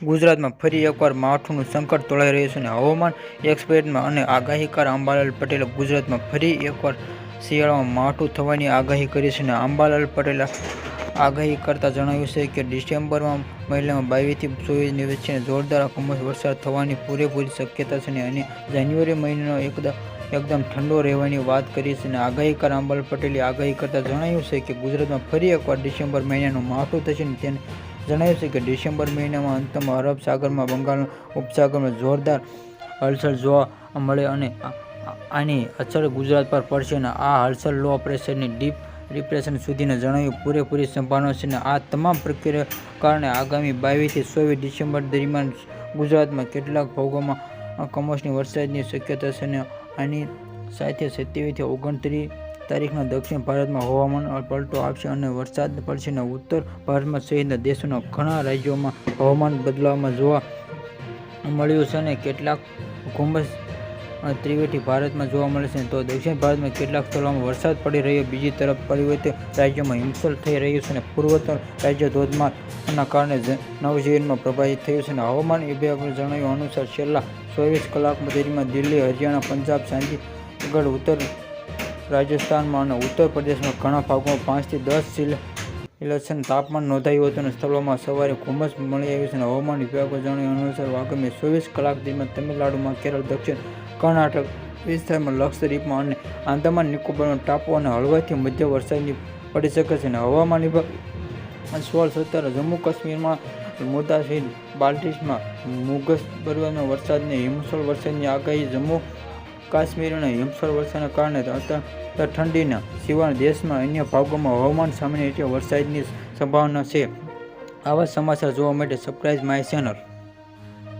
ગુજરાતમાં ફરી એકવાર માવઠુંનું સંકટ તોળાઈ રહ્યું છે અને હવામાન એક્સપર્ટમાં અને આગાહીકાર અંબાલાલ પટેલે ગુજરાતમાં ફરી એકવાર શિયાળામાં માવઠું થવાની આગાહી કરી છે. અને અંબાલાલ પટેલે આગાહી કરતા જણાવ્યું છે કે ડિસેમ્બર મહિનામાં 22 થી 24 વચ્ચે જોરદાર કમોસમી વરસાદ થવાની પૂરેપૂરી શક્યતા છે અને જાન્યુઆરી મહિનો એકદમ ઠંડો રહેવાની વાત કરી છે. અને આગાહીકાર અંબાલાલ પટેલે આગાહી કરતા જણાવ્યું છે કે ગુજરાતમાં ફરી એકવાર ડિસેમ્બર મહિનાનું માવઠું થશે અને તેને જણાવ્યું છે કે ડિસેમ્બર મહિનાના અંતમાં અરબ સાગરમાં બંગાળના ઉપસાગરમાં જોરદાર હલચલ જોવા મળે અને આની અસર ગુજરાત પર પડશે અને આ હલચલ લો પ્રેશરની ડીપ ડિપ્રેશન સુધીની જણાવ્યું પૂરેપૂરી સંભાવના છે. અને આ તમામ પ્રક્રિયાને કારણે આગામી 22 થી 24 ડિસેમ્બર દરમિયાન ગુજરાતમાં કેટલાક ભાગોમાં કમોસમી વરસાદની શક્યતા છે અને આની સાથે 27 થી 29 તારીખના દક્ષિણ ભારતમાં હવામાન પલટો આવશે અને વરસાદ પડશે અને ઉત્તર ભારતમાં સહિતના દેશોના ઘણા રાજ્યોમાં હવામાન બદલાવમાં જોવા મળ્યું છે અને કેટલાક ધુમ્મસ ત્રિવેટી ભારતમાં જોવા મળે છે તો દક્ષિણ ભારતમાં કેટલાક સ્થળોમાં વરસાદ પડી રહ્યો. બીજી તરફ પૂર્વોત્તર રાજ્યોમાં હિમશીલ થઈ રહ્યું છે અને પૂર્વોત્તર રાજ્ય ધોધમારના કારણે નવજીવનમાં પ્રભાવિત થયું છે. અને હવામાન વિભાગે જણાવ્યું અનુસાર છેલ્લા 24 કલાક દરમિયાન દિલ્હી, હરિયાણા, પંજાબ, ચંદીગઢ, ઉત્તર રાજસ્થાનમાં અને ઉત્તર પ્રદેશમાં ઘણા ભાગોમાં 5 થી 10 સેલ્સિયસ તાપમાન નોંધાયું હતું અને સ્થળોમાં સવારે ધુમ્મસ મળી આવ્યું છે. હવામાન વિભાગે જણાવ્યું અનુસાર આગામી 24 કલાક દરમિયાન તમિલનાડુમાં, કેરળ, દક્ષિણ કર્ણાટક વિસ્તારમાં, લક્ષદ્વીપમાં અને આંદામાન નિકોબારના ટાપુઓ અને હળવાથી મધ્ય વરસાદ પડી શકે છે. અને હવામાન વિભાગ 16-17 જમ્મુ કાશ્મીરમાં મુદ્રા સહિત બાલ્ટિસમાં મુગસ પર્વતમાં વરસાદની હિમશીલ વરસાદની આગાહી. જમ્મુ કાશ્મીર અને હિમશીલ વરસાદના કારણે અત્યંત ઠંડીના સિવાય દેશના અન્ય ભાગોમાં હવામાન સામાન્ય રીતે વરસાદની સંભાવના છે. આવા સમાચાર જોવા માટે સબસ્ક્રાઇબ માય ચેનલ.